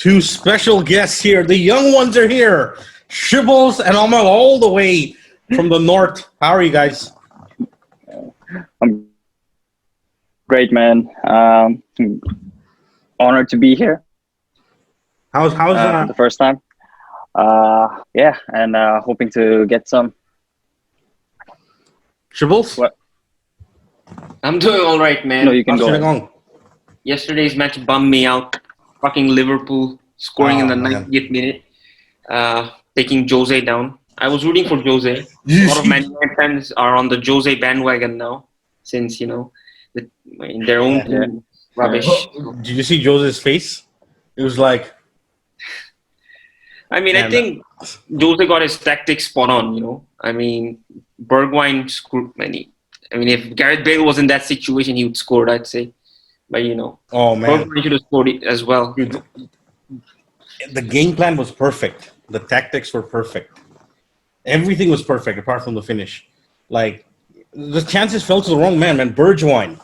Two special guests here. The young ones are here. shiBBles and Omel all the way from the north. How are you guys? I'm great, man. Honored to be here. How's for the first time? Yeah, and hoping to get some. shiBBles? What? I'm doing all right, man. No, you can How's go it ahead. going? Yesterday's match bummed me out. Fucking Liverpool scoring in the man. 90th minute, taking Jose down. I was rooting for Jose. A lot of Man United fans are on the Jose bandwagon now, since in their own team rubbish. Did you see Jose's face? It was like, I mean, I think Jose got his tactics spot on. I mean, Bergwijn screwed many. I mean, if Gareth Bale was in that situation, he would score, I'd say. But oh man, Bergwijn should have scored it as well. Dude, the game plan was perfect. The tactics were perfect. Everything was perfect apart from the finish. Like, the chances fell to the wrong man, Bergwijn.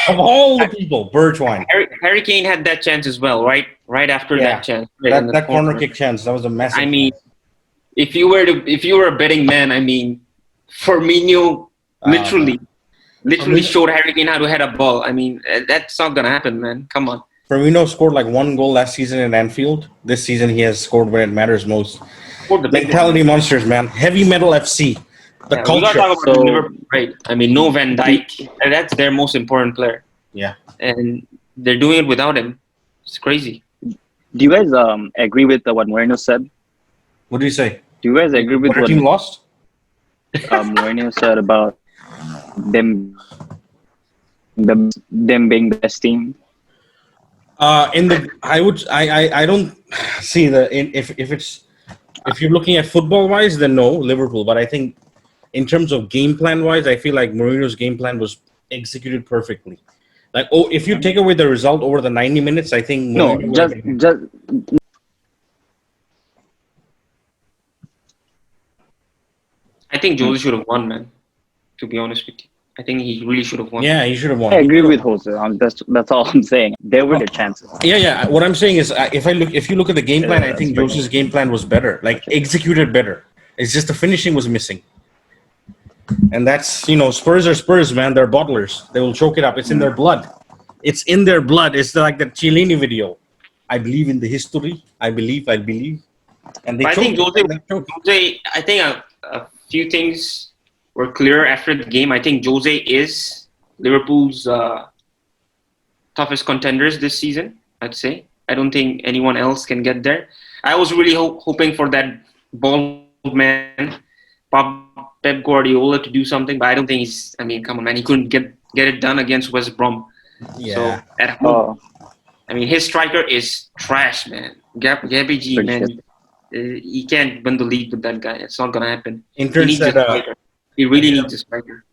Of all the people, Bergwijn. Harry Kane had that chance as well, right? Right after that chance. That corner kick chance, that was a massive. I mean, if you were a betting man, I mean, Firmino literally showed Harry Kane how to head a ball. I mean, that's not gonna happen, man. Come on. Firmino scored like one goal last season in Anfield. This season he has scored when it matters most. Mentality monsters, man. Heavy metal FC. The culture. We gotta talk about Liverpool, right? I mean, no Van Dijk. That's their most important player. Yeah. And they're doing it without him. It's crazy. Do you guys agree with what Mourinho said? What do you say? Do you guys agree with what team lost? Mourinho said about them being the best team? I don't see if you're looking at football wise, then no, Liverpool. But I think in terms of game plan wise, I feel like Mourinho's game plan was executed perfectly. Like, if you take away the result over the 90 minutes, I think I think Jose should have won, man. To be honest with you, I think he really should have won. Yeah, he should have won. I agree with Jose. That's all I'm saying. There were the chances. Yeah. What I'm saying is, if you look at the game plan, I think Jose's game plan was better, like executed better. It's just the finishing was missing. And that's, Spurs are Spurs, man. They're bottlers. They will choke it up. It's in their blood. It's in their blood. It's like that Chiellini video. I believe in the history. I believe. And they I think Jose. I think a few things were clear after the game. I think Jose is Liverpool's toughest contenders this season, I'd say. I don't think anyone else can get there. I was really hoping for that bald man, Pep Guardiola, to do something, but I don't think he's. I mean, come on, man, he couldn't get it done against West Brom. Yeah. So at home, I mean, his striker is trash, man. Gabby G, man, he can't win the league with that guy. It's not gonna happen. He really needs a striker.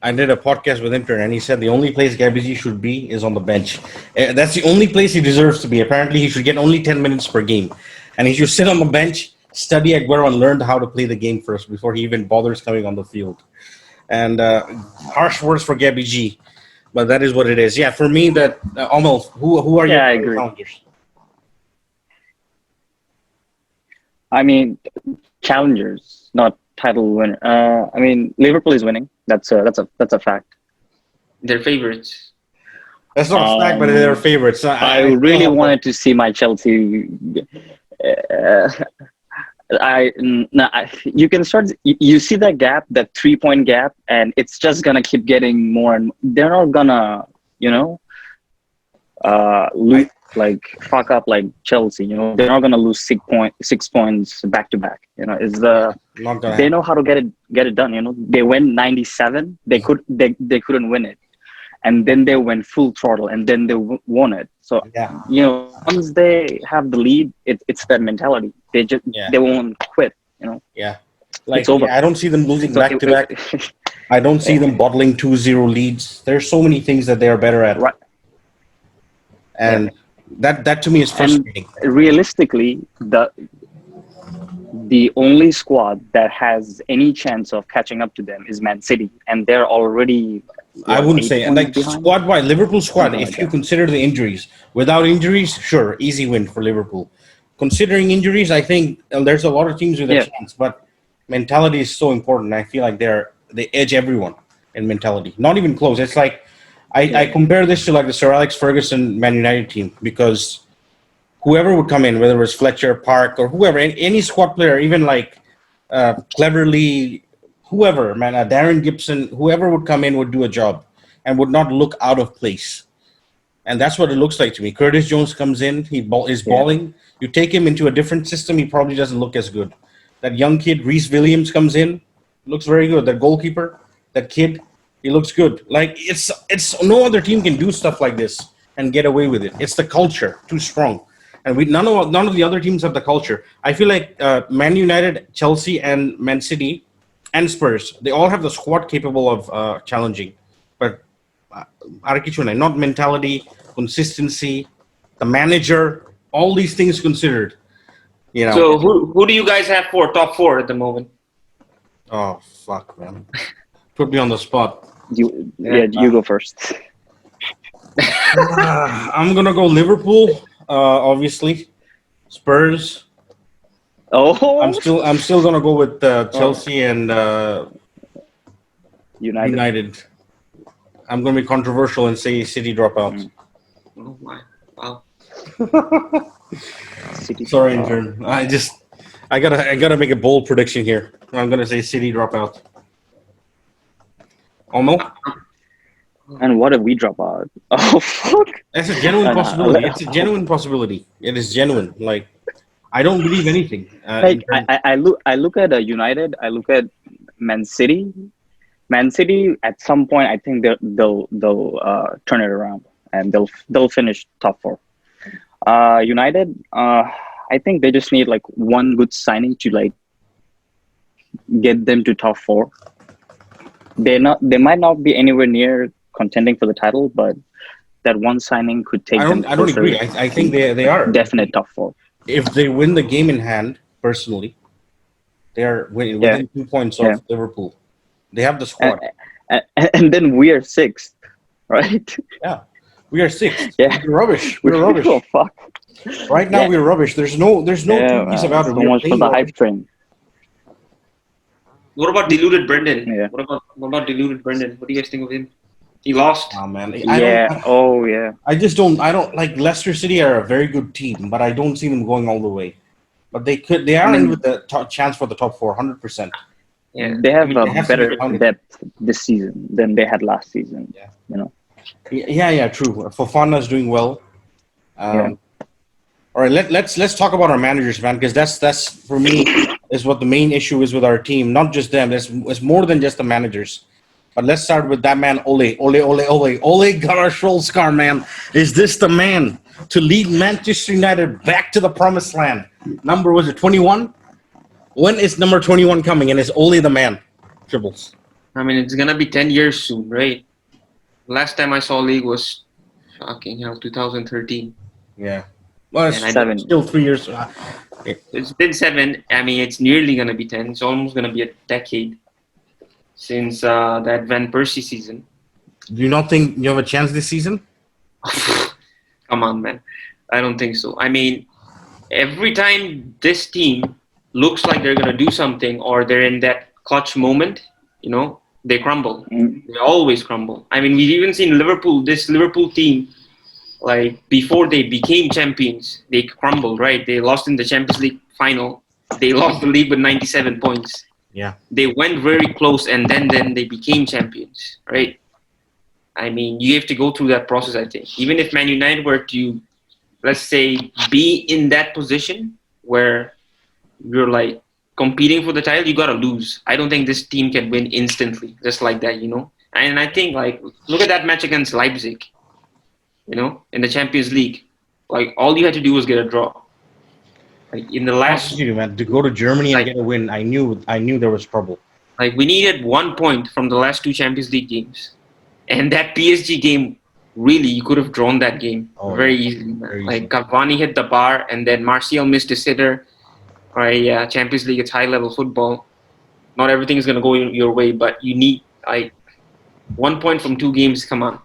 I did a podcast with Intern, and he said the only place Gabby G should be is on the bench. That's the only place he deserves to be. Apparently, he should get only 10 minutes per game, and he should sit on the bench, study Aguero, and learn how to play the game first before he even bothers coming on the field. And harsh words for Gabby G, but that is what it is. Yeah, for me, that Omel, who are your challengers? I mean, challengers, not title winner. I mean, Liverpool is winning. That's a fact. They're favorites. That's not a fact, but they're favorites. I really wanted to see my Chelsea. You can start. You see that gap, that 3-point gap, and it's just gonna keep getting more. And they're not gonna, lose, fuck up like Chelsea. They're not gonna lose 6 points back to back. They know how to get it done. They went 97. They couldn't win it, and then they went full throttle, and then they won it. So once they have the lead, it's that mentality. They won't quit. Yeah, it's over. I don't see them losing back to back. I don't see them bottling 2-0 leads. There's so many things that they are better at, right. And that to me is frustrating. And realistically, the only squad that has any chance of catching up to them is Man City, and they're already I wouldn't 8 say. And points like behind? squad-wise, Liverpool squad, Something if like you that. consider the injuries, without injuries, sure, easy win for Liverpool. Considering injuries, I think there's a lot of teams with a Yeah. chance, but mentality is so important. I feel like they edge everyone in mentality. Not even close. It's like I compare this to like the Sir Alex Ferguson Man United team because whoever would come in, whether it was Fletcher, Park, or whoever, any squad player, even like cleverly, whoever, man, Darren Gibson, whoever would come in would do a job and would not look out of place. And that's what it looks like to me. Curtis Jones comes in, is balling. You take him into a different system, he probably doesn't look as good. That young kid, Reece Williams, comes in, looks very good. That goalkeeper, that kid, he looks good. Like it's no other team can do stuff like this and get away with it. It's the culture too strong, and none of the other teams have the culture. I feel like Man United, Chelsea, and Man City, and Spurs, they all have the squad capable of challenging, but not mentality, consistency, the manager, all these things considered. You know. So who do you guys have for top 4 at the moment? Oh fuck, man! Put me on the spot. You go first. I'm gonna go Liverpool, obviously. Spurs. Oh, I'm still gonna go with Chelsea and United. I'm gonna be controversial and say City drop out. Oh my! Wow. Sorry, intern. I gotta make a bold prediction here. I'm gonna say City drop out. Omel? And what if we drop out? Oh fuck! That's a genuine possibility. It's a genuine possibility. It is genuine. Like I don't believe anything. Like I look at United. I look at Man City. Man City at some point I think they'll turn it around and they'll finish top 4. United, I think they just need like one good signing to like get them to top 4. They might not be anywhere near contending for the title, but that one signing could take them. I don't agree. I think they are definite top 4. If they win the game in hand, personally, they are within 2 points of Liverpool. They have the squad, and then we are 6th, right? Yeah, we are 6th. Yeah, we're rubbish. We're rubbish. Oh fuck! Right now we're rubbish. There's no two piece about it. So much for the hype train. What about deluded Brendan? Yeah. What about deluded Brendan? What do you guys think of him? He lost. Oh man. I just don't. I don't like Leicester City are a very good team, but I don't see them going all the way. But they could. They are in with the chance for the top 4, 100%. Yeah, they have better depth this season than they had last season. Yeah, you know. Yeah, true. Fofana's doing well. All right, let's talk about our managers, man, because that's for me is what the main issue is with our team. Not just them. It's more than just the managers. But let's start with that man, Ole Gunnar Solskjaer, man. Is this the man to lead Manchester United back to the promised land? Number was it 21? When is number 21 coming? And is Ole the man? Tribbles. I mean, it's gonna be 10 years soon, right? Last time I saw league was fucking hell, 2013. Yeah. Well, it's 7. Still 3 years. It's been 7. I mean, it's nearly gonna be 10. It's almost gonna be a decade since that Van Persie season. Do you not think you have a chance this season? Come on, man. I don't think so. I mean, every time this team looks like they're going to do something or they're in that clutch moment, you know, they crumble. They always crumble. I mean, we've even seen this Liverpool team, like before they became champions, they crumbled, right? They lost in the Champions League final. They lost the league with 97 points. Yeah. They went very close and then they became champions, right? I mean, you have to go through that process, I think. Even if Man United were to, let's say, be in that position where you're like competing for the title, you got to lose. I don't think this team can win instantly, just like that, you know? And I think, like, look at that match against Leipzig, you know, in the Champions League. Like, all you had to do was get a draw. Like, in the last... man, to go to Germany and get a win, I knew there was trouble. Like, we needed 1 point from the last 2 Champions League games. And that PSG game, really, you could have drawn that game very easily. Like, Cavani hit the bar, and then Martial missed a sitter. Right, yeah, Champions League, it's high-level football. Not everything is going to go your way, but you need, like, 1 point from 2 games. Come on,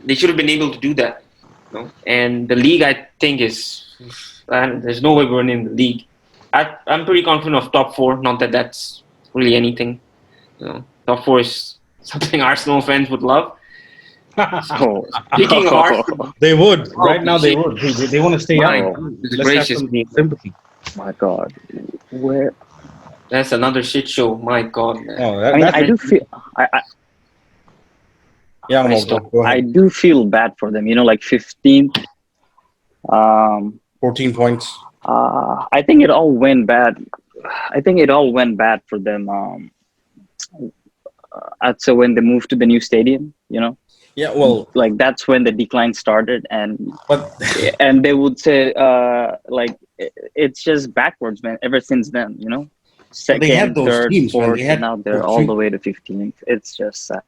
they should have been able to do that. You know? And the league, I think, there's no way we're winning the league. I'm pretty confident of top 4. Not that that's really anything. You know, top 4 is something Arsenal fans would love. So, speaking of Arsenal, they would right now. They would. They want to stay up. Let's have some sympathy. My God, where? That's another shit show. My God, man. Oh, I do feel. I do feel bad for them. You know, like 15th. 14 points. I think it all went bad. For them. I'd say when they moved to the new stadium, you know. Yeah, well, like that's when the decline started, and they would say like it's just backwards, man. Ever since then, you know, second, third, fourth, and now they're all the way to 15th. It's just sad.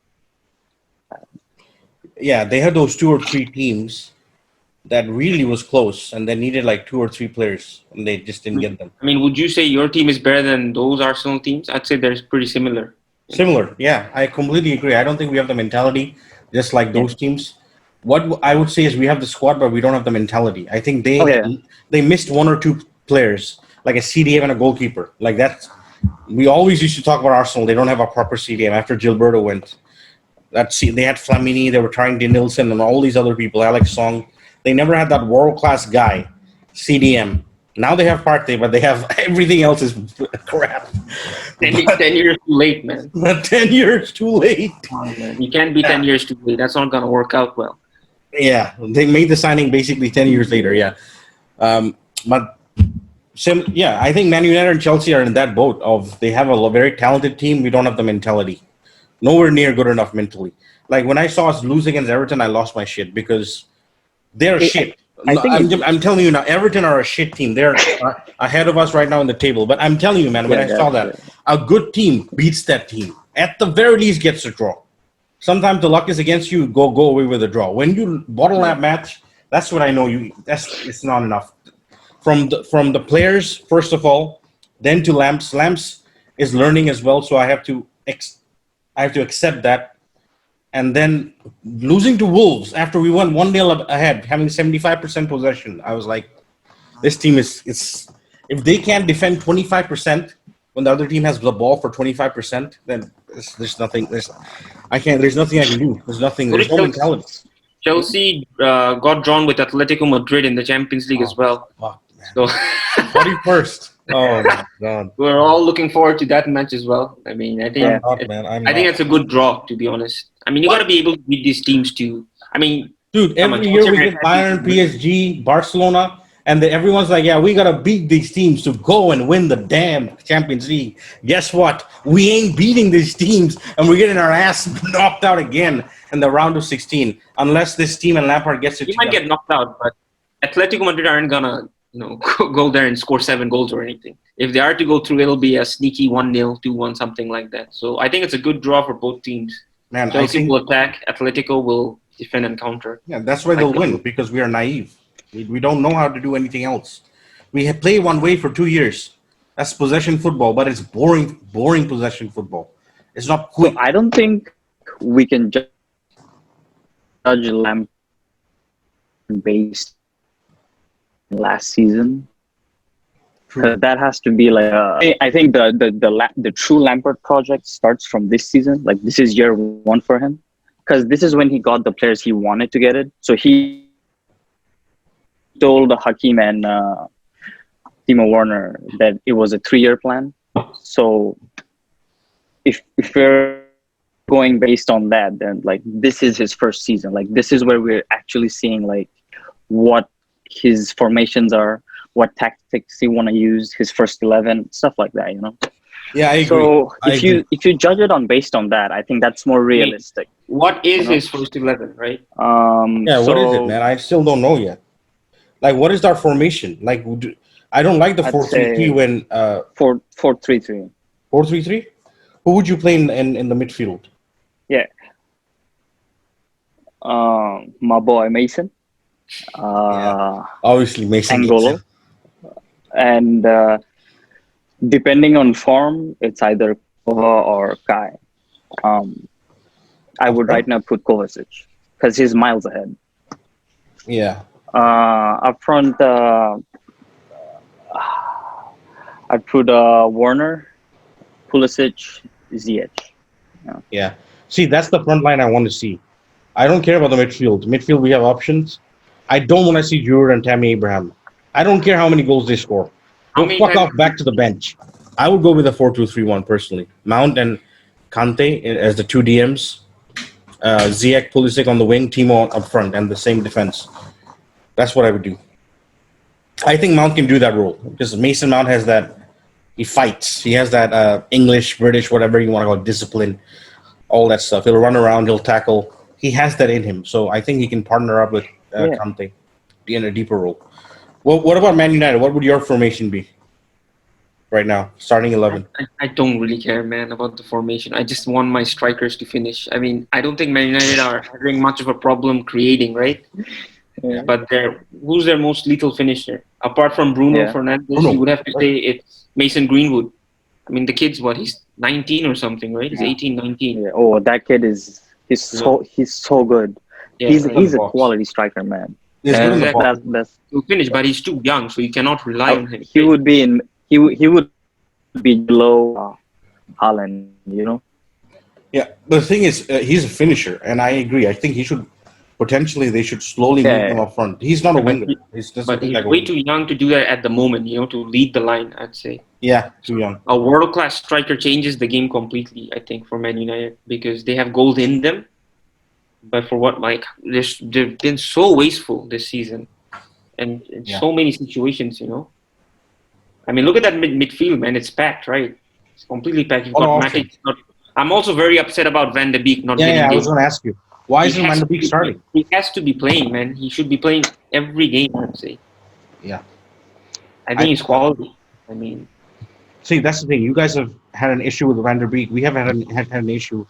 Yeah, they had those 2 or 3 teams that really was close, and they needed like 2 or 3 players, and they just didn't get them. I mean, would you say your team is better than those Arsenal teams? I'd say they're pretty similar. Similar, yeah. I completely agree. I don't think we have the mentality just like those teams. What I would say is we have the squad, but we don't have the mentality. I think they missed 1 or 2 players, like a CDM and a goalkeeper. Like that's we always used to talk about Arsenal. They don't have a proper CDM after Gilberto went. They had Flamini, they were trying Denilson and all these other people, Alex Song. They never had that world-class guy, CDM. Now they have Partey, but they have everything else is crap. 10 years too late, man. 10 years too late. You can't be 10 years too late. That's not going to work out well. Yeah, they made the signing basically 10 years later, yeah. I think Man United and Chelsea are in that boat of they have a very talented team. We don't have the mentality. Nowhere near good enough mentally. Like when I saw us lose against Everton, I lost my shit because they're shit. I'm telling you now, Everton are a shit team. They're ahead of us right now in the table. But I'm telling you, man, when I saw that, a good team beats that team. At the very least, gets a draw. Sometimes the luck is against you. Go away with a draw. When you bottle that match, that's what I know. It's not enough. From the players, first of all, then to Lapse. Lapse is learning as well, so I have to accept that. And then losing to Wolves after we went 1-0 ahead, having 75% possession, I was like, this team is if they can't defend 25% when the other team has the ball for 25%, then there's nothing. There's nothing I can do. There's nothing. There's no mentality. Chelsea got drawn with Atletico Madrid in the Champions League as well. Fuck, man. So 41st. Oh my God. We're all looking forward to that match as well. I mean, I think I think it's a good draw, to be honest. I mean, you got to be able to beat these teams too. I mean, dude, every year we get Bayern, PSG, Barcelona, and everyone's like, yeah, we got to beat these teams to go and win the damn Champions League. Guess what? We ain't beating these teams, and we're getting our ass knocked out again in the round of 16. Unless this team and Lampard gets it together. Might get knocked out, but Atletico Madrid aren't gonna go there and score 7 goals or anything. If they are to go through, it'll be a sneaky 1-0, 2-1, something like that. So I think it's a good draw for both teams. Man, Chelsea will attack, Atletico will defend and counter. Yeah, that's why they'll win, because we are naive. We don't know how to do anything else. We have played one way for 2 years. That's possession football, but it's boring possession football. It's not quick. So I don't think we can judge Lampard based last season. That has to be like I think the true Lampard project starts from this season. Like this is year 1 for him, because this is when he got the players he wanted to get it. So he told Hakim and Timo Werner that it was a 3-year plan. So if we're going based on that, then like this is his first season. Like this is where we're actually seeing like what his formations are, what tactics he want to use, his first 11, stuff like that, Yeah, I agree. So if you judge it based on that, I think that's more realistic. What is his first 11, right? What is it, man? I still don't know yet. Like, what is our formation? Like, I don't like the 4-3-3 when 4-3-3. 4-3-3. Who would you play in the midfield? Yeah, my boy Mason. Obviously Mason. Angolo. And depending on form, it's either Kova or Kai. I would right now put Kovacic because he's miles ahead. Yeah. Up front, I'd put Warner, Pulisic, Ziyech. Yeah. See, that's the front line I want to see. I don't care about the midfield. Midfield, we have options. I don't want to see Giroud and Tammy Abraham. I don't care how many goals they score. How Go many fuck times- off back to the bench. I would go with a 4-2-3-1 personally. Mount and Kante as the two DMs. Ziyech, Pulisic on the wing, Timo up front, and the same defense. That's what I would do. I think Mount can do that role because Mason Mount has that. He fights. He has that English, British, whatever you want to call it, discipline, all that stuff. He'll run around. He'll tackle. He has that in him. So I think he can partner up with Kante in a deeper role. Well, what about Man United? What would your formation be right now, starting 11? I don't really care, man, about the formation. I just want my strikers to finish. I mean, I don't think Man United are having much of a problem creating, right? Yeah. But who's their most lethal finisher? Apart from Bruno Fernandes, you would have to say it's Mason Greenwood. I mean, the kid's what? He's 19 or something, right? He's 18, 19. Yeah. Oh, that kid he's so good. Yeah, he's a quality striker, man. He'll finish, but he's too young, so you cannot rely on him. He would be below Haaland, you know. Yeah, the thing is, he's a finisher, and I agree. I think he should they should slowly move him up front. He's not a winger. He's way too young to do that at the moment, to lead the line, I'd say. Yeah, too young. A world-class striker changes the game completely, I think, for Man United, because they have goals in them. But for what, they've been so wasteful this season. And in so many situations, I mean, look at that midfield, man. It's packed, right? It's completely packed. You've got Matic. I'm also very upset about Van de Beek not getting I was going to ask you. Why isn't Van de Beek starting? He has to be playing, man. He should be playing every game, I'd say. Yeah. I think he's quality. I mean... See, that's the thing. You guys have had an issue with Van der Beek. We haven't had an issue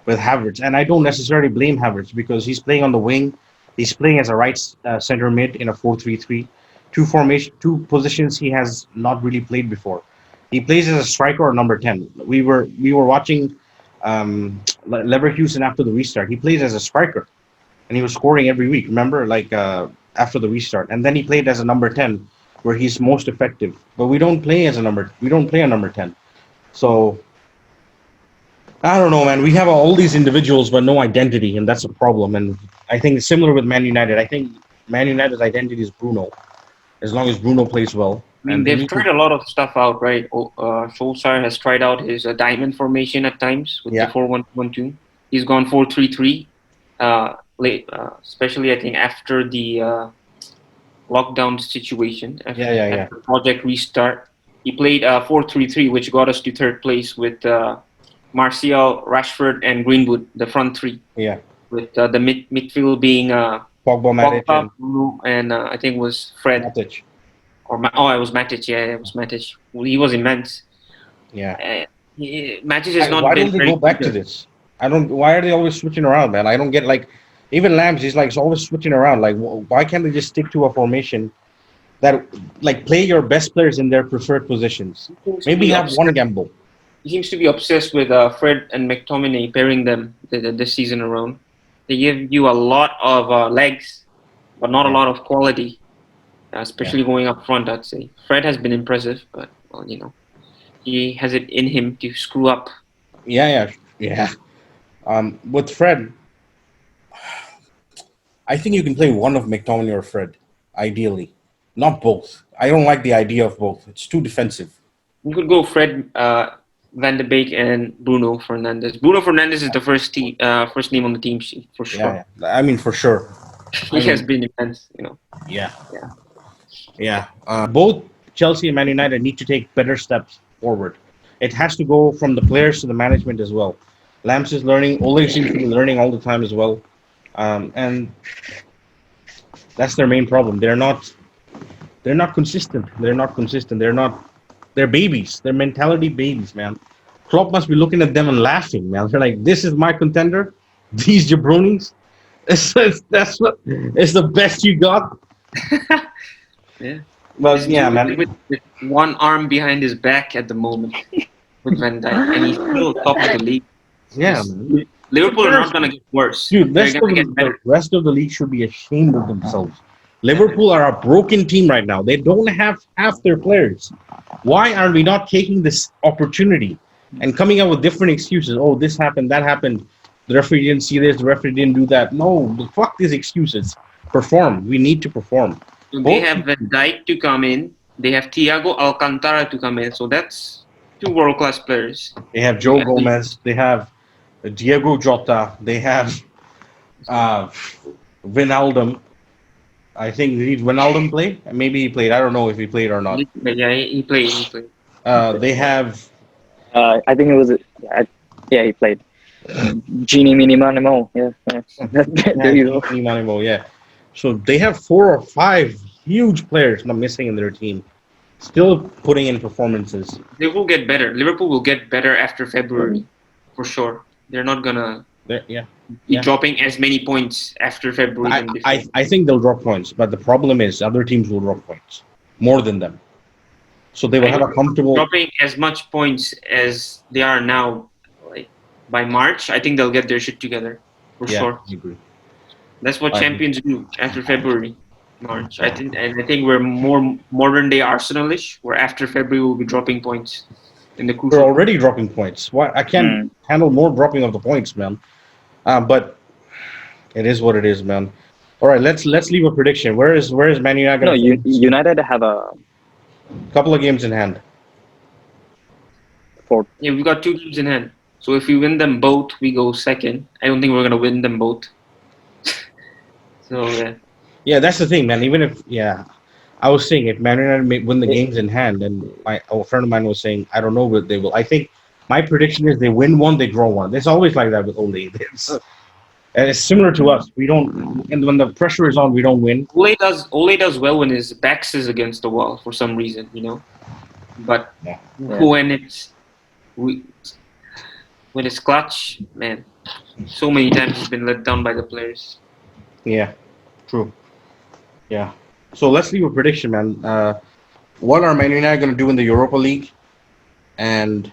with Havertz. And I don't necessarily blame Havertz because he's playing on the wing. He's playing as a right center mid in a 4-3-3. Two positions he has not really played before. He plays as a striker or number 10. We were watching Leverkusen after the restart. He plays as a striker, and he was scoring every week. Remember, after the restart, and then he played as a number 10, where he's most effective. But we don't play a number 10. So I don't know, man. We have all these individuals, but no identity, and that's a problem. And I think it's similar with Man United. I think Man United's identity is Bruno. As long as Bruno plays well. I mean, they've tried a lot of stuff out, right? Solskjaer has tried out his diamond formation at times with the 4-1-2. He's gone 4-3-3, especially, I think, after the lockdown situation. After the project restart. He played 4-3-3, which got us to third place with Martial, Rashford, and Greenwood, the front three. Yeah. With the midfield being... Pogba, Matic, and I think it was Fred. Matic. It was Matic. Yeah, it was Matic. He was immense. Yeah. Matic has not. Why don't they go back to this? Why are they always switching around, man? I don't get even Lapse. He's always switching around. Why can't they just stick to a formation that play your best players in their preferred positions? Maybe have one gamble. He seems to be obsessed with Fred and McTominay pairing them this season around. They give you a lot of legs, but not a lot of quality, especially going up front, I'd say. Fred has been impressive, but, he has it in him to screw up. Yeah. With Fred, I think you can play one of McTominay or Fred, ideally. Not both. I don't like the idea of both. It's too defensive. You could go Fred, Van de Beek and Bruno Fernandes. Bruno Fernandes is the first name on the team sheet for sure. Yeah. I mean, for sure. He has been immense, Yeah. Both Chelsea and Man United need to take better steps forward. It has to go from the players to the management as well. Lapse is learning. Ole seems to be learning all the time as well, and that's their main problem. They're not consistent. They're babies. They're mentality babies, man. Klopp must be looking at them and laughing, man. They're like, this is my contender? These jabronis? It's the best you got? Yeah. Well, yeah, man. With one arm behind his back at the moment with Van Dijk, and he's still top of the league. Yeah, man. Liverpool are not gonna get worse. Dude, They're gonna get better. the rest of the league should be ashamed of themselves. Liverpool are a broken team right now. They don't have half their players. Why are we not taking this opportunity and coming up with different excuses? Oh, this happened, that happened. The referee didn't see this, the referee didn't do that. No, fuck these excuses. Perform. We need to perform. They have Van Dijk to come in. They have Thiago Alcantara to come in. So that's two world-class players. They have Joe Gomez. They have Diego Jota. They have Wijnaldum. I think did Wijnaldum play? Maybe he played. I don't know if he played or not. Yeah, he played. They have. I think it was. Yeah, he played. Genie Minimanimo. Yeah. There you go. Minimanimo, yeah. So they have 4 or 5 huge players not missing in their team, still putting in performances. They will get better. Liverpool will get better after February, for sure. They're not gonna be dropping as many points after February than before. I think they'll drop points, but the problem is other teams will drop points more than them. So they will have a comfortable dropping as much points as they are now. Like by March, I think they'll get their shit together for sure. I agree. That's what champions do after February, March. I think we're more modern day Arsenal-ish, where after February we'll be dropping points in the crucial. We're already dropping points. Why I can't handle more dropping of the points, man. But it is what it is, man. All right, let's leave a prediction. Where is Man United? No, United have a couple of games in hand. Yeah, we've got 2 games in hand. So if we win them both, we go second. I don't think we're gonna win them both. So yeah, that's the thing, man. Even if I was saying if Man United may win the games in hand, and a friend of mine was saying I don't know, but they will. I think my prediction is they win 1, they draw 1. It's always like that with Ole. And it's similar to us. We don't, and when the pressure is on, we don't win. Ole does well when his back is against the wall for some reason, But when it's clutch, man, so many times he's been let down by the players. Yeah, true. Yeah. So let's leave a prediction, man. What are Man United going to do in the Europa League? And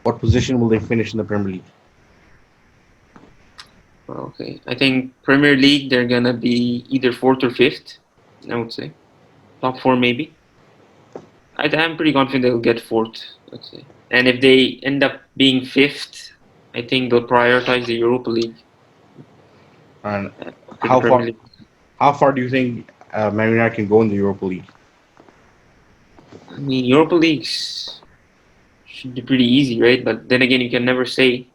what position will they finish in the Premier League? Okay. I think Premier League, they're going to be either 4th or 5th, I would say. Top 4 maybe. I'm pretty confident they'll get 4th, let's say. And if they end up being 5th, I think they'll prioritize the Europa League. And how far do you think Man United can go in the Europa League? I mean, Europa Leagues should be pretty easy, right? But then again, you can never say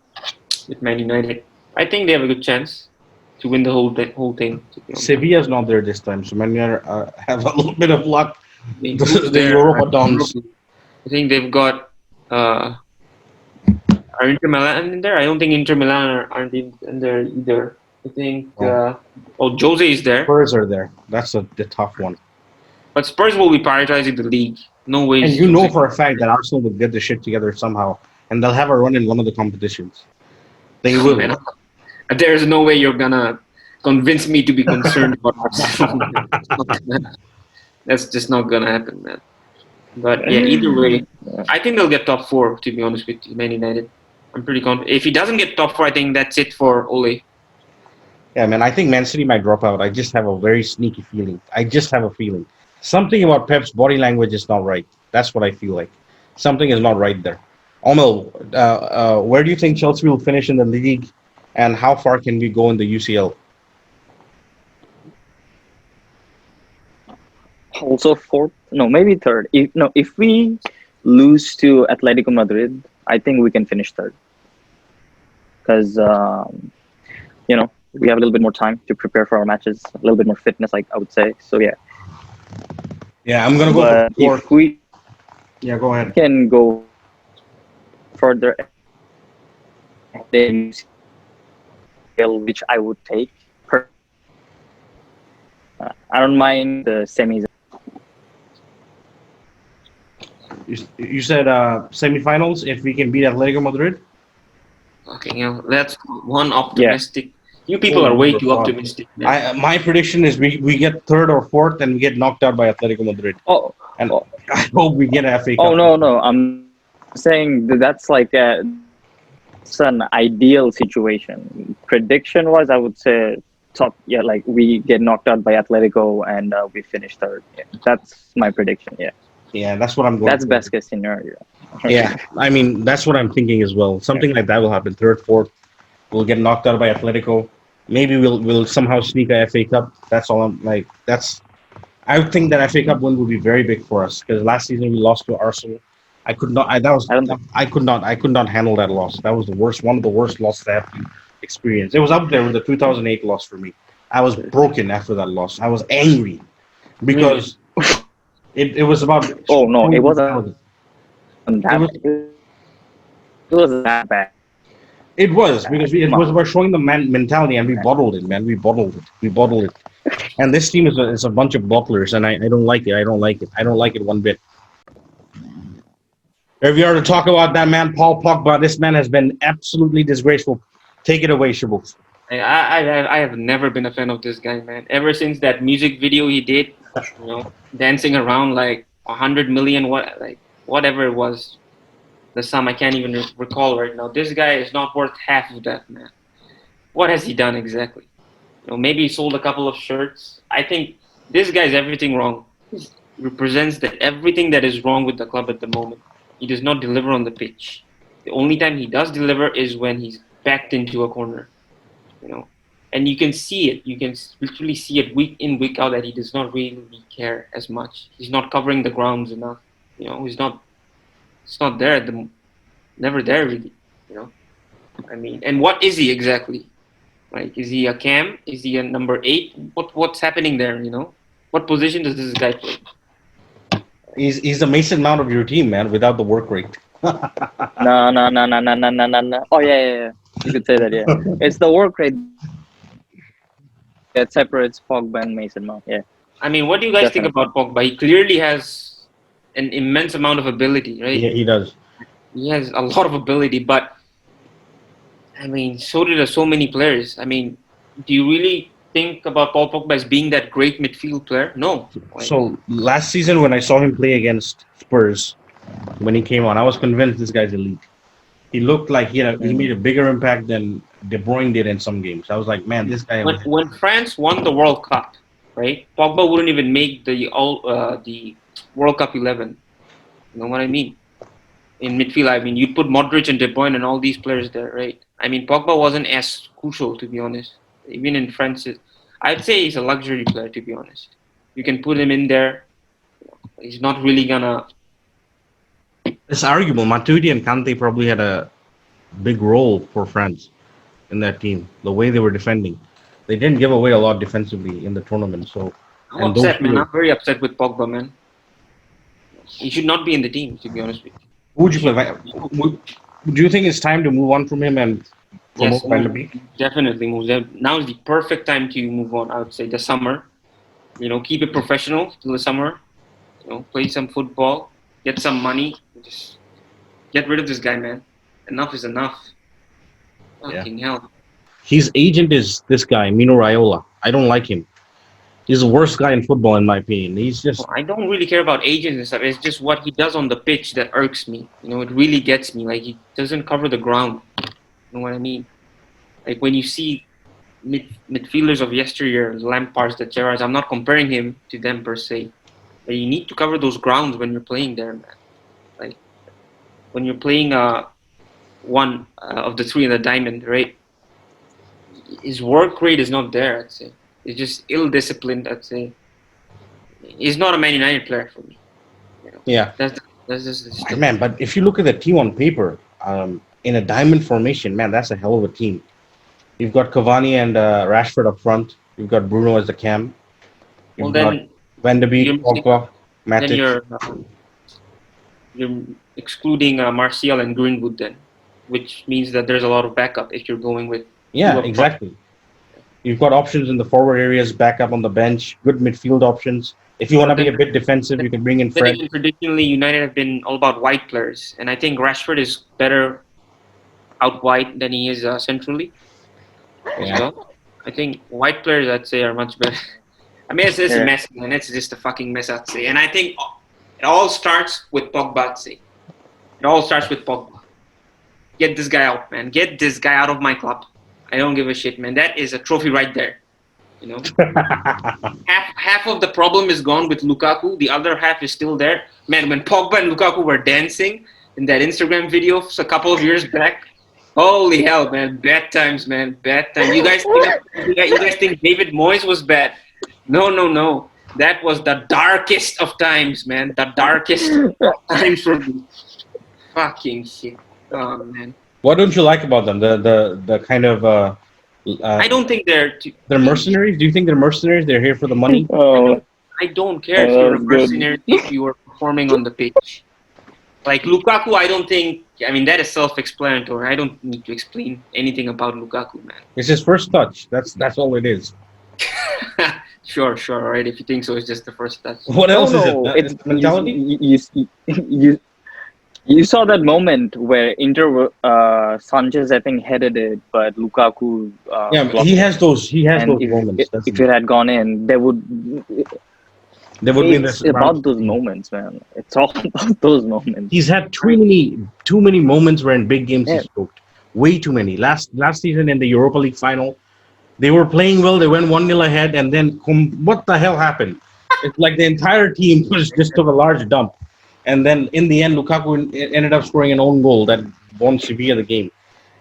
with Man United. I think they have a good chance to win the whole thing. Sevilla's not there this time, so Man United have a little bit of luck. The Europa Dons. I think they've got are Inter Milan in there? I don't think Inter Milan aren't in there either. I think Jose is there. Spurs are there. That's the tough one. But Spurs will be prioritizing the league. No way. And you know for a fact that Arsenal will get the shit together somehow, and they'll have a run in one of the competitions. They will. Man, there's no way you're gonna convince me to be concerned about Arsenal. That's just not gonna happen, man. But yeah, either way, I think they'll get top 4. To be honest with you, Man United. I'm pretty confident. If he doesn't get top 4, I think that's it for Ole. Yeah, man. I think Man City might drop out. I just have a very sneaky feeling. I just have a feeling. Something about Pep's body language is not right. That's what I feel like. Something is not right there. Omel, where do you think Chelsea will finish in the league, and how far can we go in the UCL? Also 4th, no, maybe 3rd. If we lose to Atletico Madrid, I think we can finish 3rd. Because we have a little bit more time to prepare for our matches, a little bit more fitness, I would say. So yeah. Yeah, I'm gonna go for 4th. If we go ahead. Can go further, then which I would take. I don't mind the semis. You said semifinals if we can beat Atletico Madrid? Okay, that's one optimistic. You people are way too optimistic. My prediction is we get 3rd or 4th and we get knocked out by Atletico Madrid. I hope we get an FA Cup. Oh, no. I'm saying that's like It's an ideal situation. Prediction-wise, I would say top. Yeah, like we get knocked out by Atletico and we finish third. Yeah, that's my prediction. Yeah, Yeah, that's what I'm going that's for. best case scenario. Yeah, I mean that's what I'm thinking as well. Something like that will happen. Third, fourth, we'll get knocked out by Atletico. Maybe we'll somehow sneak a FA Cup. That's all I'm like. I would think that FA Cup win would be very big for us because last season we lost to Arsenal. I could not. I don't think. I could not handle that loss. That was the worst. One of the worst losses I have experienced. It was up there with the 2008 loss for me. I was broken after that loss. I was angry because it was about. Oh no, it wasn't It was, that. It wasn't that bad. it was because it was about showing the mentality, and we bottled it, man. We bottled it. And this team is a bunch of bottlers, and I don't like it. I don't like it. I don't like it one bit. If you are to talk about that man, Paul Pogba, this man has been absolutely disgraceful. Take it away, shiBBles. I have never been a fan of this guy, man. Ever since that music video he did, dancing around like 100 million, whatever it was, the sum I can't even recall right now. This guy is not worth half of that, man. What has he done exactly? Maybe he sold a couple of shirts. I think this guy's everything wrong. He represents everything that is wrong with the club at the moment. He does not deliver on the pitch. The only time he does deliver is when he's backed into a corner. And you can see it. You can literally see it week in, week out that he does not really care as much. He's not covering the grounds enough. He's not there never there really. I mean, and what is he exactly? Like, is he a cam? Is he a number 8? What's happening there? What position does this guy play? He's the Mason Mount of your team, man, without the work rate. No. Oh yeah. You could say that. Yeah, it's the work rate that separates Pogba and Mason Mount. Yeah. I mean, what do you guys think about Pogba? He clearly has an immense amount of ability, right? Yeah, he does. He has a lot of ability, but I mean, so do so many players. I mean, do you really think about Paul Pogba as being that great midfield player? No. So last season when I saw him play against Spurs, when he came on, I was convinced this guy's elite. He looked like he made a bigger impact than De Bruyne did in some games. I was like, man, this guy. When France won the World Cup, right? Pogba wouldn't even make the World Cup 11. You know what I mean? In midfield, I mean, you put Modric and De Bruyne and all these players there, right? I mean, Pogba wasn't as crucial, to be honest. Even in France, I'd say he's a luxury player, to be honest. You can put him in there. He's not really gonna. It's arguable. Matuidi and Kante probably had a big role for France in that team. The way they were defending, they didn't give away a lot defensively in the tournament. So I'm upset, man. I'm very upset with Pogba, man. He should not be in the team, to be honest with you. Who would you play? Do you think it's time to move on from him and promote Van de Beek? Definitely move. Now is the perfect time to move on. I would say the summer. Keep it professional till the summer. Play some football, get some money, just get rid of this guy, man. Enough is enough. Fucking hell. His agent is this guy, Mino Raiola. I don't like him. He's the worst guy in football, in my opinion. He's just. I don't really care about agents and stuff. It's just what he does on the pitch that irks me. It really gets me. Like, he doesn't cover the ground. You know what I mean? Like, when you see midfielders of yesteryear, Lampards, the Gerrards, I'm not comparing him to them per se. But you need to cover those grounds when you're playing there, man. Like, when you're playing one of the three in the diamond, right? His work rate is not there, I'd say. He's just ill-disciplined, I'd say. He's not a Man United player for me. Yeah. That's just man, but if you look at the team on paper, in a diamond formation, man, that's a hell of a team. You've got Cavani and Rashford up front. You've got Bruno as the cam. You've got Van de Beek, Pogba, Matic. Then you're excluding Martial and Greenwood then, which means that there's a lot of backup if you're going with. Yeah, exactly. You've got options in the forward areas, backup on the bench, good midfield options. If you want to be a bit defensive, you can bring in Fred. Traditionally, United have been all about wide players, and I think Rashford is better out wide than he is centrally. Yeah. So, I think wide players, I'd say, are much better. I mean, it's a mess, man. It's just a fucking mess, I'd say. And I think it all starts with Pogba, I'd say. It all starts with Pogba. Get this guy out, man. Get this guy out of my club. I don't give a shit, man. That is a trophy right there. You know, half of the problem is gone with Lukaku. The other half is still there. Man, when Pogba and Lukaku were dancing in that Instagram video a couple of years back, holy hell, man. Bad times, man. Bad times. You guys think David Moyes was bad? No. That was the darkest of times, man. The darkest of times for me. Fucking shit. Oh, man. What don't you like about them? The kind of I don't think they're mercenaries. Do you think they're mercenaries? They're here for the money. I don't care if you're a mercenary if you are performing on the pitch. Like Lukaku, I don't think. I mean, that is self-explanatory. I don't need to explain anything about Lukaku, man. It's his first touch. That's all it is. Sure. All right, if you think so, it's just the first touch. What else is it? It's mentality. You saw that moment where Sanchez, I think, headed it, but Lukaku. He has those moments. If it had gone in, there would. It's about those moments, man. It's all about those moments. He's had too many moments where in big games he's choked. Way too many. Last season in the Europa League final, they were playing well. They went 1-0 ahead, and then what the hell happened? It's like the entire team just took a large dump. And then in the end, Lukaku ended up scoring an own goal that won Sevilla the game.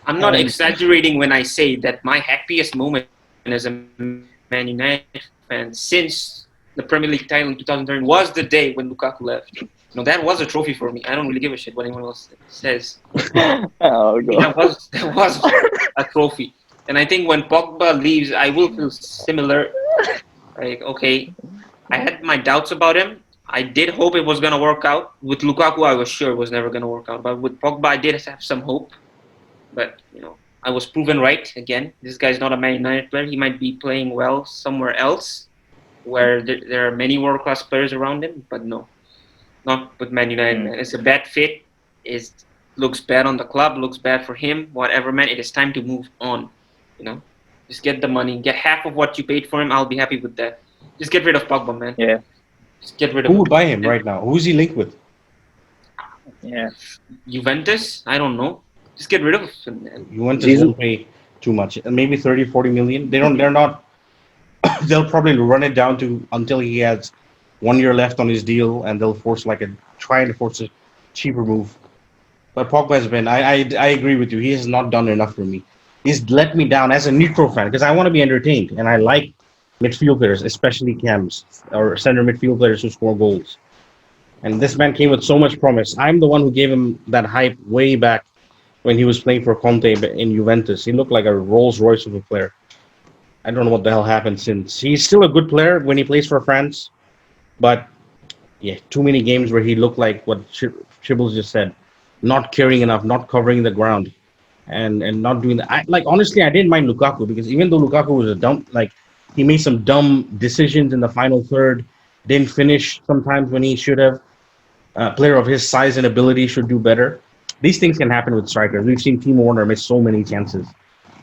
I'm not exaggerating when I say that my happiest moment as a Man United fan since the Premier League title in 2013 was the day when Lukaku left. That was a trophy for me. I don't really give a shit what anyone else says. That was a trophy. And I think when Pogba leaves, I will feel similar. Like, okay, I had my doubts about him. I did hope it was going to work out. With Lukaku, I was sure it was never going to work out. But with Pogba, I did have some hope. But, I was proven right again. This guy's not a Man United player. He might be playing well somewhere else where there are many world-class players around him. But no, not with Man United, man. It's a bad fit. It looks bad on the club, looks bad for him, whatever, man. It is time to move on, Just get the money. Get half of what you paid for him. I'll be happy with that. Just get rid of Pogba, man. Yeah. Just get rid of him. Who would buy him right now? Who's he linked with? Yeah. Juventus? I don't know. Just get rid of him, man. Juventus won't pay too much. Maybe 30, 40 million. They're not. They'll probably run it down to until he has 1 year left on his deal, and they'll try to force a cheaper move. But Pogba has been. I agree with you. He has not done enough for me. He's let me down as a neutral fan because I want to be entertained and I like midfield players, especially cams or center midfield players who score goals. And this man came with so much promise. I'm the one who gave him that hype way back when he was playing for Conte in Juventus. He looked like a Rolls Royce of a player. I don't know what the hell happened since. He's still a good player when he plays for France, but yeah, too many games where he looked like what shiBBles just said, not caring enough, not covering the ground, and not doing that. Honestly, I didn't mind Lukaku because even though Lukaku was he made some dumb decisions in the final third, didn't finish sometimes when he should have. A player of his size and ability should do better. These things can happen with strikers. We've seen Timo Werner miss so many chances.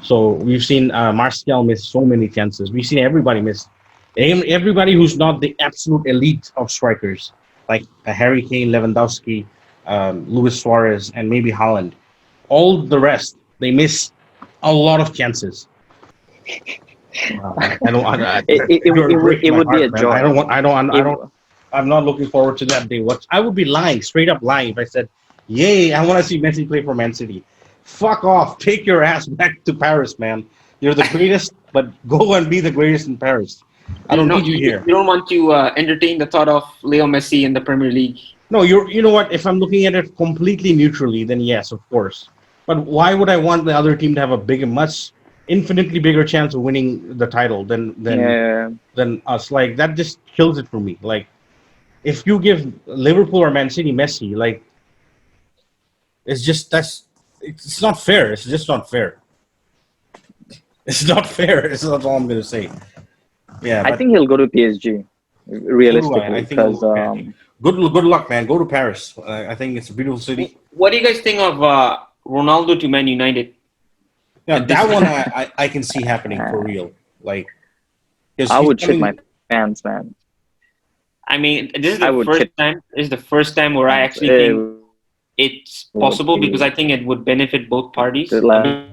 So we've seen Martial miss so many chances. We've seen everybody miss. Everybody who's not the absolute elite of strikers, like Harry Kane, Lewandowski, Luis Suarez, and maybe Haaland. All the rest, they miss a lot of chances. It would be a joy. I'm not looking forward to that day. I would be lying, straight up lying, if I said, "Yay, I want to see Messi play for Man City." Fuck off! Take your ass back to Paris, man. You're the greatest, but go and be the greatest in Paris. I don't need you here. You don't want to entertain the thought of Leo Messi in the Premier League. No, you know what? If I'm looking at it completely neutrally, then yes, of course. But why would I want the other team to have a infinitely bigger chance of winning the title than us? Like, that just kills it for me. Like, if you give Liverpool or Man City Messi, like, it's not fair. It's just not fair. It's not fair. That's all I'm going to say. Yeah, I think he'll go to PSG, realistically. Because good luck, man. Go to Paris. I think it's a beautiful city. What do you guys think of Ronaldo to Man United? Yeah, that one I can see happening for real. Like, I would shit my pants, man. I mean, this is the first time. This is the first time where I actually think it's possible because I think it would benefit both parties. Like, I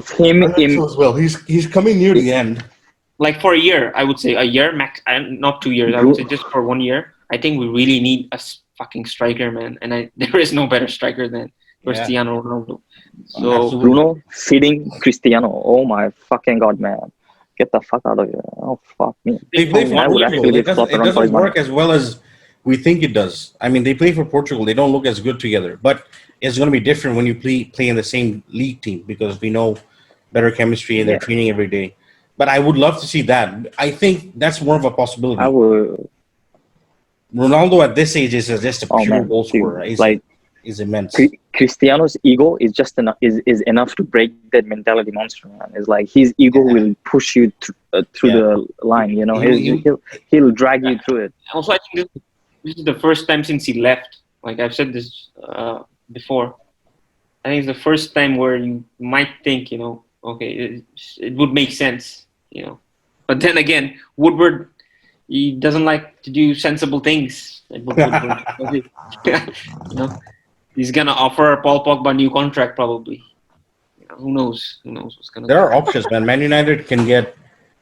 think so as well. He's coming near the end. Like for a year, I would say a year max, not 2 years. I would say just for 1 year. I think we really need a fucking striker, man. And there is no better striker than Cristiano Ronaldo. So Bruno feeding Cristiano. Oh my fucking god, man! Get the fuck out of here! Oh fuck me. They play for Portugal. It doesn't work as well as we think it does. I mean, they play for Portugal. They don't look as good together, but it's going to be different when you play in the same league team because we know better chemistry and they're training every day. But I would love to see that. I think that's more of a possibility. I would. Ronaldo at this age is just a pure goal scorer. He's immense. Cristiano's ego is just enough. Is enough to break that mentality monster, man. It's like his ego will push you through the line. You know, he'll drag you through it. Also, I think this is the first time since he left. Like I've said this before. I think it's the first time where you might think, you know, okay, it would make sense, you know. But then again, Woodward, he doesn't like to do sensible things. You know, he's gonna offer Paul Pogba a new contract probably. You know, who knows? Who knows what's gonna? There are options, man. Man United can get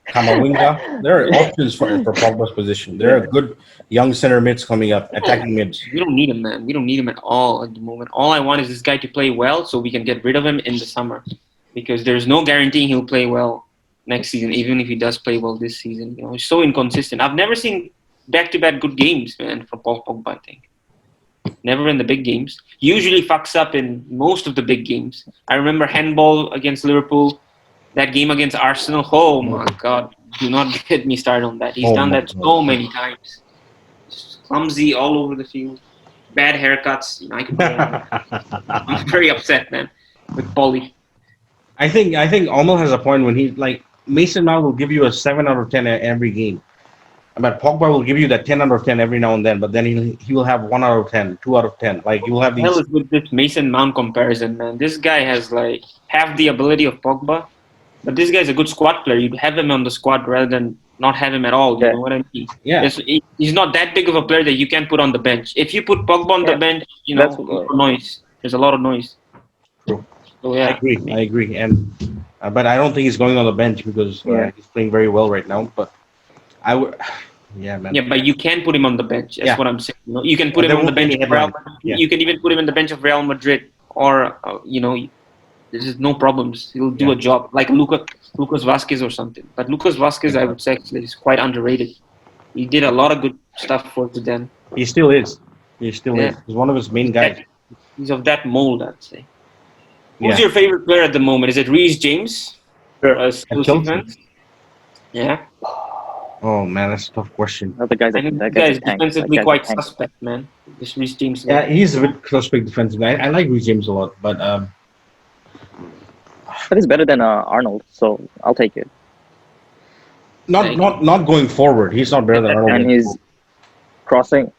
Kamavinga. There are options for Pogba's position. There are good young center mids coming up, attacking mids. We don't need him, man. We don't need him at all at the moment. All I want is this guy to play well so we can get rid of him in the summer. Because there's no guaranteeing he'll play well next season, even if he does play well this season. You know, he's so inconsistent. I've never seen back-to-back good games, man, from Paul Pogba, I think. Never in the big games. Usually fucks up in most of the big games. I remember handball against Liverpool, that game against Arsenal. Oh, my God. Do not get me started on that. He's done that so many times. Just clumsy all over the field. Bad haircuts. You know, I could I'm very upset, man, with Paulie. I think Omel has a point when he Mason Mount will give you a 7 out of 10 every game, but Pogba will give you that 10 out of 10 every now and then. But then he will have 1 out of 10, 2 out of 10. Like you'll have these. Hell is with this Mason Mount comparison, man. This guy has like half the ability of Pogba, but this guy's a good squad player. You have him on the squad rather than not have him at all. You know what I mean? Yeah. He's not that big of a player that you can put on the bench. If you put Pogba on the bench, you know, noise. There's a lot of noise. True. So, yeah. I agree, and but I don't think he's going on the bench because he's playing very well right now. But I would, man. Yeah, but you can put him on the bench. That's what I'm saying. You know, you can put him on the bench of Real Madrid. You can even put him on the bench of Real Madrid, or you know, there's no problems. He'll do a job like Lucas Vasquez or something. But Lucas Vasquez, I would say, is quite underrated. He did a lot of good stuff for Zidane. He still is. He's one of his main guys. He's of that mold, I'd say. Who's your favorite player at the moment? Is it Reece James? Yeah. Oh man, that's a tough question. That guy's defensively quite suspect, man. This Reece James. Yeah, he's a bit suspect defensively. I like Reece James a lot, but he's better than Arnold, so I'll take it. Not going forward. He's not better than Arnold. And he's crossing.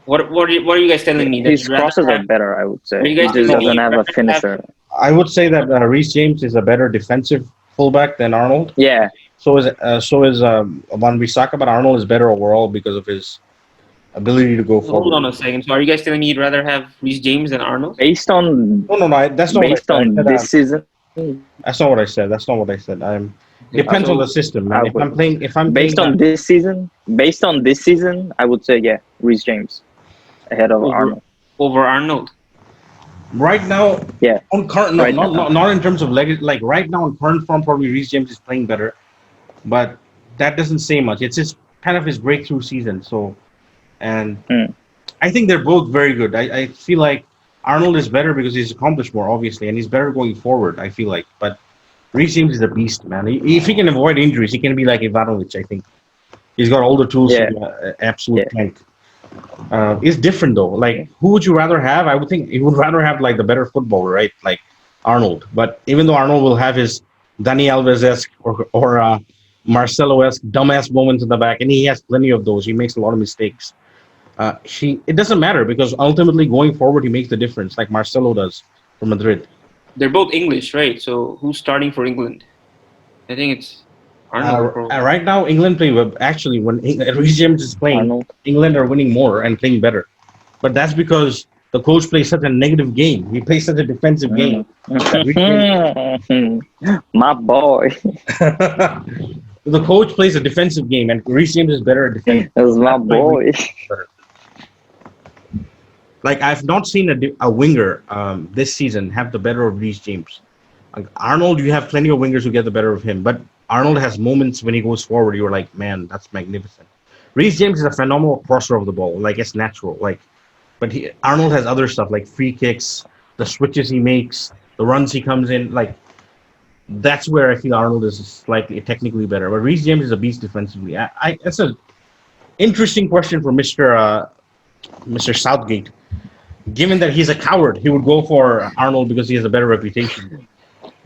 What are you guys telling me? His crosses are better, I would say. He just doesn't have a finisher. I would say that Reece James is a better defensive fullback than Arnold. Yeah. So is Wan-Bissaka, but Arnold is better overall because of his ability to go forward. Hold on a second. So are you guys telling me you'd rather have Reece James than Arnold? Based on that's not based on this season. That's not what I said. Depends on the system, man. If I'm based on this season, I would say Reece James ahead of Arnold. Over Arnold. Right now, on current, not in terms of like right now on current form, probably Reece James is playing better, but that doesn't say much. It's just kind of his breakthrough season. So, and I think they're both very good. I feel like Arnold is better because he's accomplished more, obviously, and he's better going forward. I feel like, but Reece James is a beast, man. If he can avoid injuries, he can be like Ivanovic. I think he's got all the tools to be an absolute tank. It's different though. Like, who would you rather have? I would think you would rather have like the better footballer, right? Like Arnold. But even though Arnold will have his Dani Alves-esque or Marcelo-esque dumbass moments in the back, and he has plenty of those. He makes a lot of mistakes. It doesn't matter because ultimately going forward, he makes the difference, like Marcelo does for Madrid. They're both English, right? So who's starting for England? I think it's Arnold. Right now, England play actually when Reece James is playing. Arnold. England are winning more and playing better, but that's because The coach plays such a negative game. He plays such a defensive game. My boy. The coach plays a defensive game, and Reece James is better at defense. That's my boy. Like, I've not seen a winger this season have the better of Reece James. Like, Arnold, you have plenty of wingers who get the better of him, but Arnold has moments when he goes forward. You're like, man, that's magnificent. Reece James is a phenomenal crosser of the ball. Like, it's natural. Like, but Arnold has other stuff like free kicks, the switches he makes, the runs he comes in. Like, that's where I feel Arnold is slightly technically better. But Reece James is a beast defensively. That's an interesting question for Mr. Southgate. Given that he's a coward, he would go for Arnold because he has a better reputation.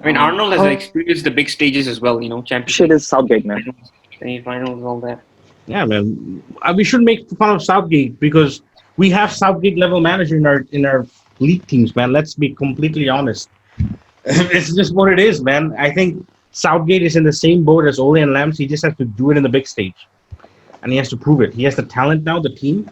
I mean, Arnold has experienced the big stages as well, championship. Shit is Southgate, man. Semi-finals, all that. Yeah, man. We shouldn't make fun of Southgate because we have Southgate level manager in our league teams, man. Let's be completely honest. It's just what it is, man. I think Southgate is in the same boat as Ole and Lapse. He just has to do it in the big stage, and he has to prove it. He has the talent now, the team.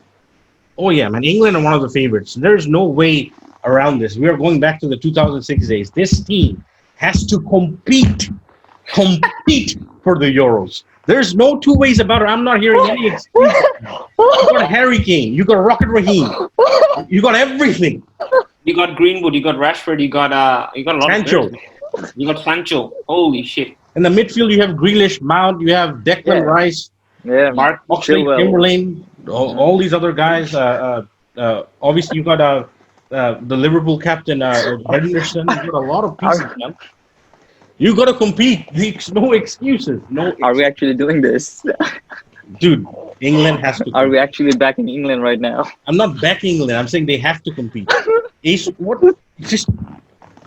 Oh yeah, man. England are one of the favorites. There's no way around this. We are going back to the 2006 days. This team has to compete for the Euros. There's no two ways about it. I'm not hearing any excuses. You got Harry Kane. You got Rocket Raheem. You got everything. You got Greenwood. You got Rashford. You got a lot Sancho. of players. You got Sancho. Holy shit. In the midfield, you have Grealish, Mount. You have Declan Rice. Yeah, Mark Oxley, Timberlane. All these other guys. Obviously, you got the Liverpool captain, Henderson. You got a lot of pieces, man. You got to compete. There's no excuses. Are we actually doing this? Dude, England has to compete. Are we actually back in England right now? I'm not backing England. I'm saying they have to compete. Just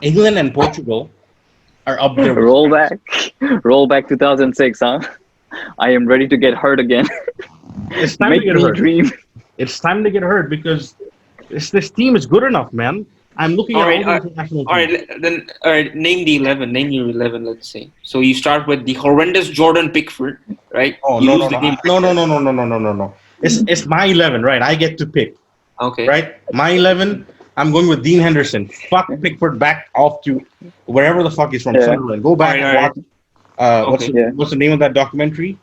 England and Portugal are up there. Roll back 2006, huh? I am ready to get hurt again. It's time Make to get me hurt. dream. It's time to get hurt because this team is good enough, man. I'm looking at all the international teams. All right. Name the 11. Name your 11. Let's say. So you start with the horrendous Jordan Pickford, right? Oh you no, lose the game. No. It's my 11, right? I get to pick. Okay. Right? My 11. I'm going with Dean Henderson. Fuck Pickford back off to wherever the fuck he's from. Sunderland. Go back and watch. What's the name of that documentary?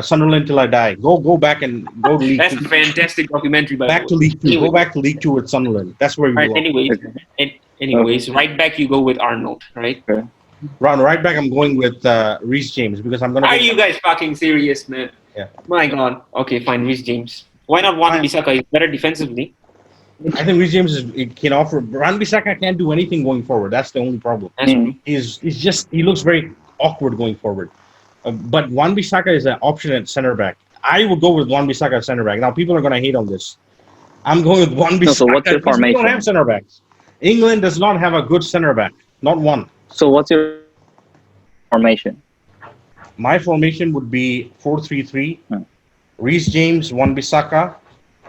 Sunderland Till I Die. Go back and go to League That's 2. a fantastic documentary. Back to League 2. Anyway. Go back to League 2 with Sunderland. That's where you go. Anyways, right back you go with Arnold, right? Okay. Right back, I'm going with Reece James because I'm gonna. Are you guys fucking serious, man? Yeah. My God. Okay, fine. Reece James. Why not Wan-Bissaka? He's better defensively. I think Reece James can offer. Wan-Bissaka can't do anything going forward. That's the only problem. He looks very awkward going forward. But Wan-Bissaka is an option at center back. I would go with Wan-Bissaka at center back. Now people are gonna hate on this. I'm going with Wan-Bissaka. So what's your formation? We don't have center backs. England does not have a good center back. Not one. So what's your formation? My formation would be 4-3-3. Reece James, Wan-Bissaka.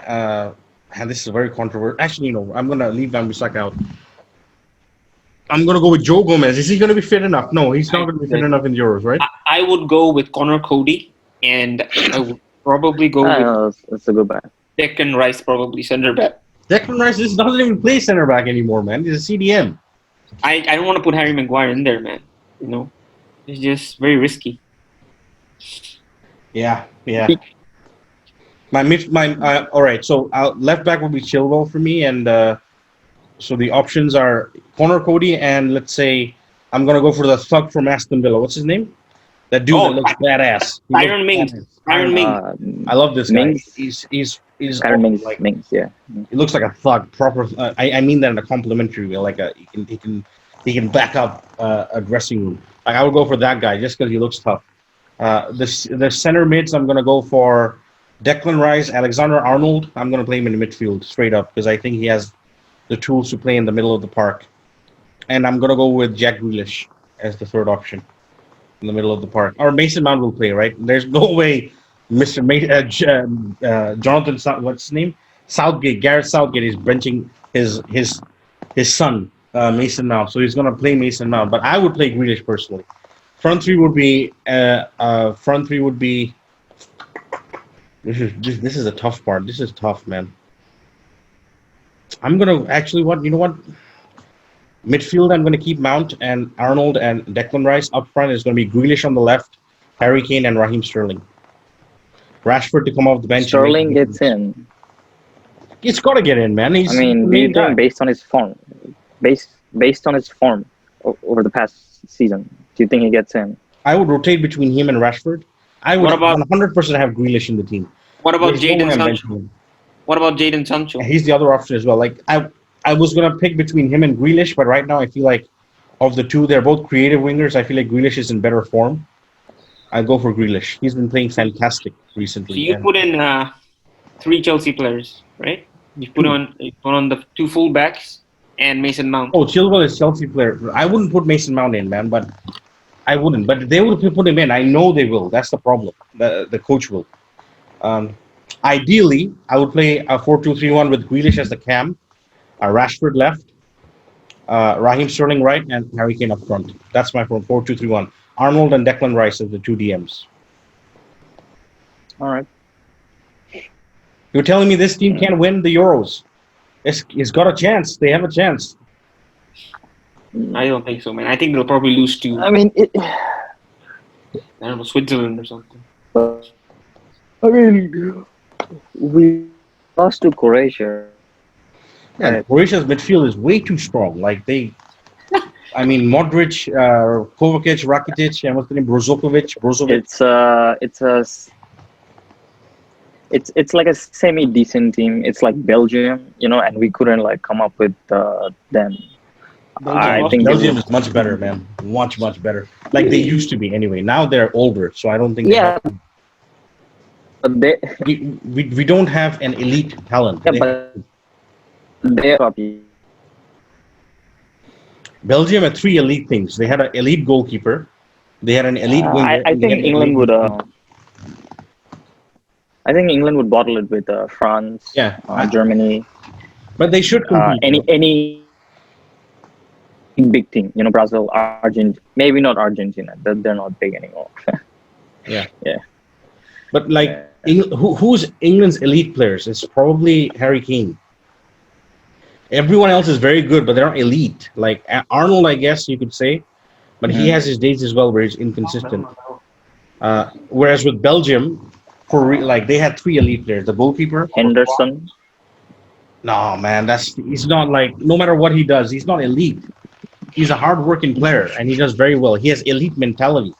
And this is very controversial. Actually, no. I'm going to leave Wan-Bissaka out. I'm going to go with Joe Gomez. Is he going to be fit enough? No, he's not going to be fit enough in Euros, right? I would go with Connor Cody, and I would probably go with That's a good bet. Declan Rice, probably center back. Declan Rice doesn't even play center back anymore, man. He's a CDM. I don't want to put Harry Maguire in there, man. It's just very risky. Yeah. All right. So left back will be Chilwell for me, and so the options are Connor Cody, and let's say I'm gonna go for the thug from Aston Villa. What's his name? That dude that looks badass. Tyron Mings. I love this guy. Mings? He's Tyron Mings, like Mings, yeah. He looks like a thug. Proper. I mean that in a complimentary way. Like he can back up a dressing room. Like I would go for that guy just because he looks tough. The center mids I'm gonna go for Declan Rice, Alexander Arnold. I'm gonna play him in the midfield straight up because I think he has the tools to play in the middle of the park. And I'm gonna go with Jack Grealish as the third option in the middle of the park. Or Mason Mount will play, right? There's no way Jonathan, what's his name? Gareth Southgate is benching his son, Mason Mount. So he's going to play Mason Mount. But I would play Grealish personally. Front three would be this is a tough part. This is tough, man. I'm gonna actually what you know what midfield. I'm gonna keep Mount and Arnold and Declan Rice up front. Is gonna be Grealish on the left, Harry Kane and Raheem Sterling. Rashford to come off the bench and make Sterling gets in. It's got to get in, man. I He's the mean, do you main guy. think based on his form, based on his form over the past season, do you think he gets in? I would rotate between him and Rashford. I would What about 100% have Grealish in the team. what about There's no Jadon way I'm Sancho? benching him. What about Jadon Sancho? He's the other option as well. Like I was gonna pick between him and Grealish, but right now I feel like of the two, they're both creative wingers. I feel like Grealish is in better form. I go for Grealish. He's been playing fantastic So recently. you put in 3 Chelsea players, right? You put on the 2 fullbacks and Mason Mount. Oh, Chilwell is Chelsea player. I wouldn't put Mason Mount in, man, but I wouldn't. But they will put him in. I know they will. That's the problem. The coach will. Ideally, I would play a 4-2-3-1 with Grealish as the cam, Rashford left, Raheem Sterling right, and Harry Kane up front. That's my 4-2-3-1. Arnold and Declan Rice as the 2 DMs. All right. You're telling me this team can't win the Euros? It's got a chance. They have a chance. I don't think so, man. I think they'll probably lose to I mean, I don't know, Switzerland or something. we lost to Croatia. Yeah, Croatia's midfield is way too strong. Like I mean, Modric, Kovacic, Rakitic, and what's the name? Brozovic. It's like a semi-decent team. It's like Belgium, and we couldn't like come up with them. I think Belgium is much better, man. Much better. Like they used to be, anyway. Now they're older, so I don't think. Yeah. We don't have an elite talent. Yeah, but they're up. Belgium had 3 elite things. They had an elite goalkeeper. They had an elite winger. I think England would. I think England would bottle it with France. Yeah. Germany. But they should compete. Any big team, Brazil, Argentina. Maybe not Argentina. They're not big anymore. Yeah. Yeah. But who's England's elite players? It's probably Harry Kane. Everyone else is very good, but they're not elite. Like Arnold, I guess you could say, but he has his days as well where he's inconsistent. Whereas with Belgium, they had 3 elite players: the goalkeeper, Henderson. No, man, he's not like, no matter what he does, he's not elite. He's a hard-working player, and he does very well. He has elite mentality,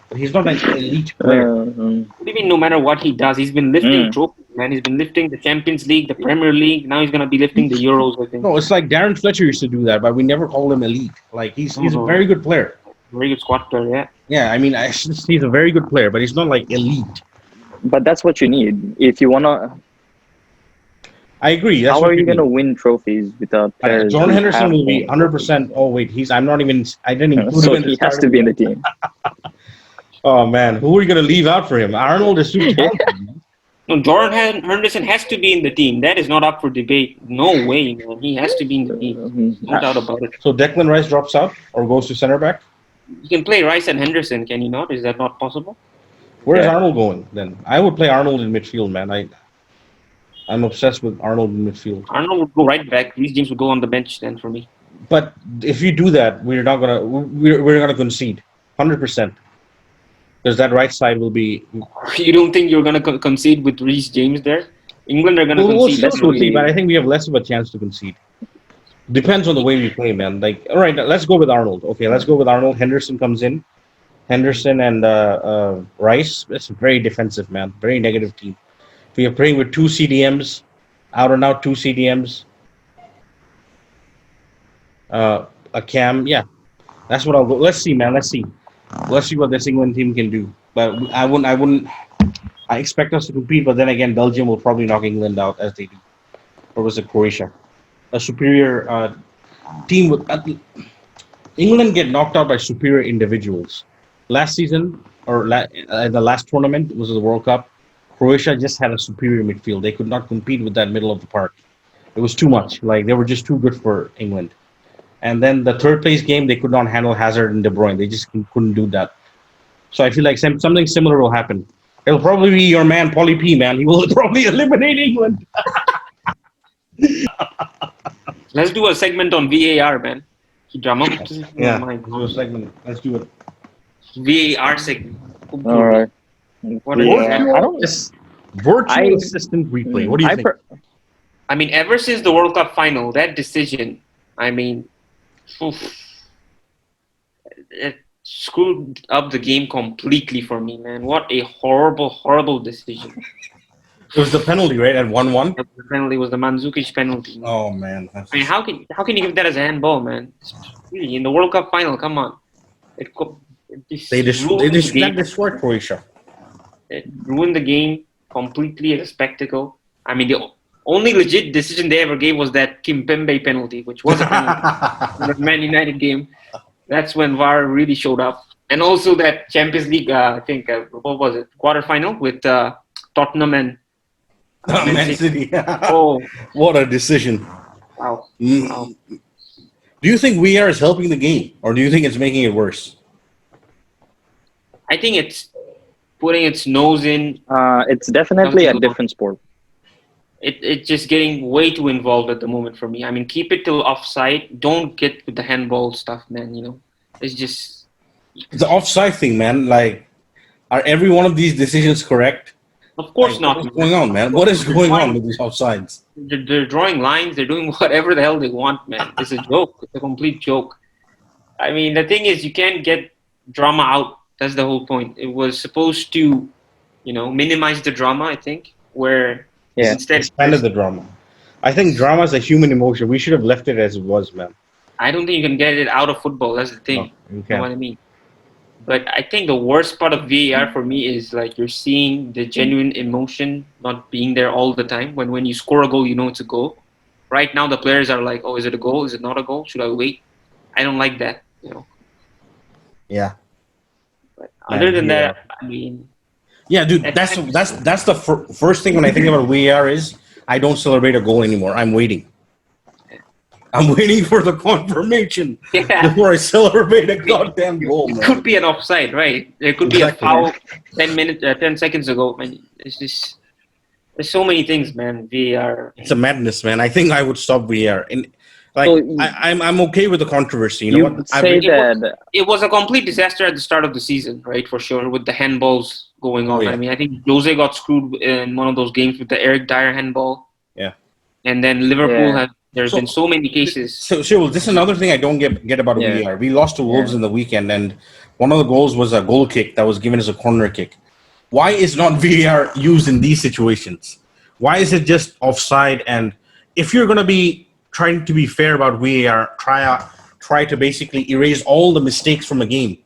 but he's not an elite player. What do you mean, no matter what he does? He's been lifting trophies, man. He's been lifting the Champions League, the Premier League. Now he's going to be lifting the Euros, I think. No, it's like Darren Fletcher used to do that, but we never called him elite. Like, he's a very good player. Very good squad player, yeah. Yeah, I mean, he's a very good player, but he's not, like, elite. But that's what you need. If you want to... I agree. How are you going to win trophies without players? Jordan Henderson will be 100%. Oh, wait, I didn't include him in the he has to be in the team. Oh, man. Who are you going to leave out for him? Arnold is too talented. No, Jordan Henderson has to be in the team. That is not up for debate. No way, man. He has to be in the team. No doubt about it. So Declan Rice drops out or goes to center back? You can play Rice and Henderson, can you not? Is that not possible? Where's Arnold going then? I would play Arnold in midfield, man. I'm obsessed with Arnold in midfield. Arnold would go right back. Reece James would go on the bench then for me. But if you do that, we're gonna concede 100%. Because that right side will be. You don't think you're gonna concede with Reece James there? England are gonna concede. We'll concede, but I think we have less of a chance to concede. Depends on the way we play, man. Like, all right, let's go with Arnold. Okay, let's go with Arnold. Henderson comes in. Henderson and Rice. It's very defensive, man. Very negative team. We are playing with 2 CDMs, out and out 2 CDMs. A cam, yeah. That's what I'll go. Let's see, man. Let's see what this England team can do. But I expect us to compete, but then again, Belgium will probably knock England out as they do. Or was it Croatia? A superior team with England get knocked out by superior individuals. Last season, or the last tournament, was the World Cup. Croatia just had a superior midfield. They could not compete with that middle of the park. It was too much. Like, they were just too good for England. And then the third place game, they could not handle Hazard and De Bruyne. They just couldn't do that. So I feel like something similar will happen. It'll probably be your man, Paulie P, man. He will probably eliminate England. Let's do a segment on VAR, man. Drama. Yeah, let's do a segment. Let's do it. VAR segment. All right. What Yeah, is I don't. Virtual assistant replay. What do you think? I mean, ever since the World Cup final, that decision, I mean, it screwed up the game completely for me, man. What a horrible, horrible decision. It was the penalty, right? At 1-1? The penalty was the Mandzukic penalty. Oh, man. I mean, how can you give that as a handball, man? Really, in the World Cup final, come on. They destroyed Croatia. It ruined the game completely as a spectacle. I mean, the only legit decision they ever gave was that Kimpembe penalty, which was a penalty in the Man United game. That's when VAR really showed up. And also that Champions League, I think, what was it? Quarterfinal with Tottenham and Man City. Oh, what a decision. Wow. Wow. Do you think VAR is helping the game, or do you think it's making it worse? I think it's putting its nose in. It's definitely a different sport. It's just getting way too involved at the moment for me. I mean, keep it till offside. Don't get with the handball stuff, man. You know, it's just the offside thing, man. Like, are every one of these decisions correct? Of course not. What's going on, man? What is going on with these offsides? They're drawing lines. They're doing whatever the hell they want, man. It's a joke. It's a complete joke. I mean, the thing is, you can't get drama out. That's the whole point. It was supposed to, minimize the drama, I think, where instead expanded the drama. I think drama is a human emotion. We should have left it as it was, man. I don't think you can get it out of football. That's the thing. No, you know what I mean? But I think the worst part of VAR for me is like you're seeing the genuine emotion not being there all the time. When you score a goal, you know it's a goal. Right now, the players are like, "Oh, is it a goal? Is it not a goal? Should I wait?" I don't like that. Yeah. But other than that, I mean. Yeah, dude, that's the first thing when I think about VAR is I don't celebrate a goal anymore. I'm waiting. I'm waiting for the confirmation before I celebrate a goddamn goal. It could be an offside, right? There could be a foul 10 seconds ago. Man, it's just there's so many things, man. VAR. It's a madness, man. I think I would stop VAR. And I'm okay with the controversy. You know what? It was a complete disaster at the start of the season, right? For sure, with the handballs going on. I mean, I think Jose got screwed in one of those games with the Eric Dyer handball. Yeah. And then Liverpool has. There's been so many cases. So this is another thing I don't get about VAR. We lost to Wolves in the weekend, and one of the goals was a goal kick that was given as a corner kick. Why is not VAR used in these situations? Why is it just offside? And if you're going to be trying to be fair about VAR, try to basically erase all the mistakes from a game,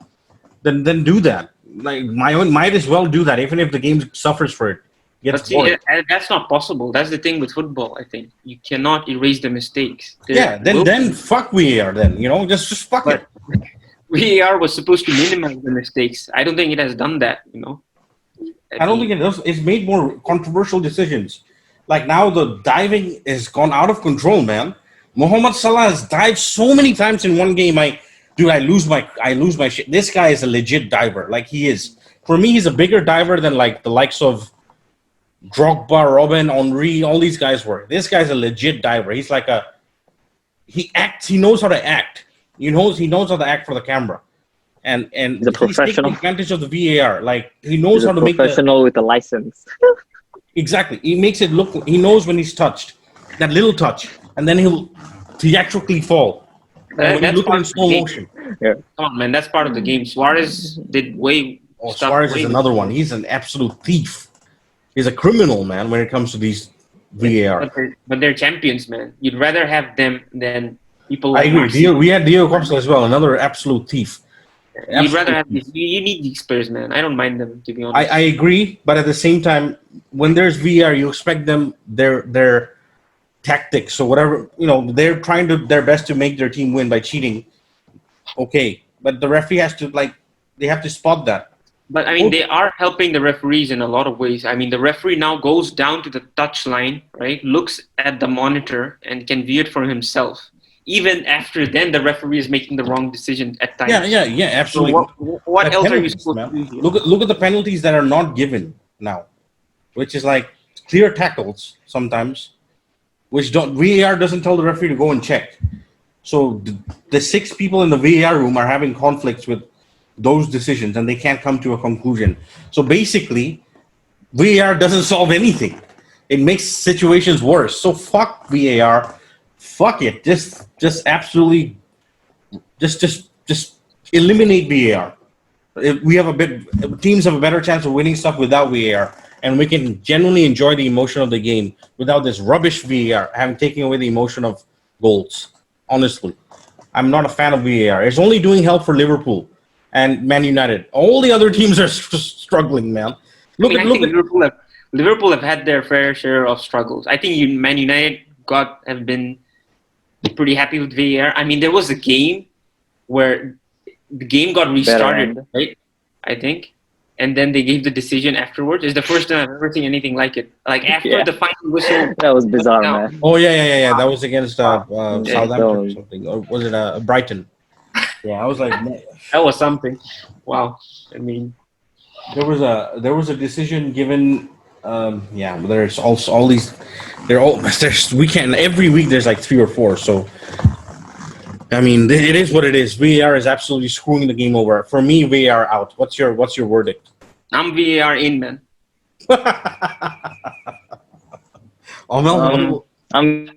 then do that. Like might as well do that, even if the game suffers for it. But see, that's not possible. That's the thing with football, I think. You cannot erase the mistakes. Then fuck VAR then, just fuck it. VAR was supposed to minimize the mistakes. I don't think it has done that, I don't think it does. It's made more controversial decisions. Like now the diving has gone out of control, man. Mohamed Salah has dived so many times in one game. I lose my shit. This guy is a legit diver. Like he is. For me, he's a bigger diver than like the likes of Drogba, Robin, Henry, all these guys were. This guy's a legit diver. He's like he knows how to act. He knows how to act for the camera. And he's a professional. He's taking advantage of the VAR. Like he knows how to make professional with a license. Exactly. He makes it look he knows when he's touched. That little touch. And then he'll theatrically fall. When you look in slow motion. Yeah. Come on, man, that's part of the game. Suarez did Suarez is another one. He's an absolute thief. He's a criminal, man, when it comes to these VAR. But they're champions, man. You'd rather have them than people like I agree. We had Diego Costa as well, another absolute thief. You'd rather have these. You need these players, man. I don't mind them, to be honest. I agree, but at the same time, when there's VAR, you expect them their tactics or whatever. They're trying their best to make their team win by cheating. Okay, but the referee has to they have to spot that. But, I mean, they are helping the referees in a lot of ways. I mean, the referee now goes down to the touch line, right, looks at the monitor and can view it for himself. Even after then, the referee is making the wrong decision at times. Yeah, absolutely. So what else are you supposed to do? Look at the penalties that are not given now, which is like clear tackles sometimes. which don't VAR doesn't tell the referee to go and check. So the 6 people in the VAR room are having conflicts with those decisions, and they can't come to a conclusion. So basically, VAR doesn't solve anything. It makes situations worse. So fuck VAR. Fuck it. Just absolutely, just eliminate VAR. We have teams have a better chance of winning stuff without VAR, and we can genuinely enjoy the emotion of the game without this rubbish VAR having taken away the emotion of goals. Honestly, I'm not a fan of VAR. It's only doing help for Liverpool and Man United. All the other teams are struggling, man. I think Liverpool have had their fair share of struggles. I think Man United have been pretty happy with VAR. I mean, there was a game where the game got restarted, right? I think, and then they gave the decision afterwards. It's the first time I've ever seen anything like it. Like after the final whistle. That was bizarre, man. Oh yeah. That was against Southampton or something, or was it Brighton? Yeah, I was like, man. That was something. Wow. I mean, there was a decision given. There's also all these. Every week there's like 3 or 4. So, I mean, it is what it is. VAR is absolutely screwing the game over. For me, VAR out. What's your verdict? I'm VAR in, man. Omel? I'm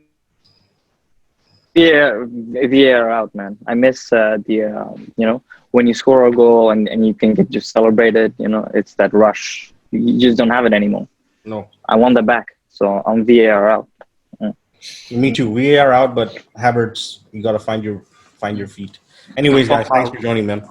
VAR out, man. I miss when you score a goal and you can get just celebrated. It's that rush. You just don't have it anymore. No, I want that back. So I'm VAR out. Me too. VAR out, but Havertz, you gotta find your feet. Anyways, guys, thanks for joining, man.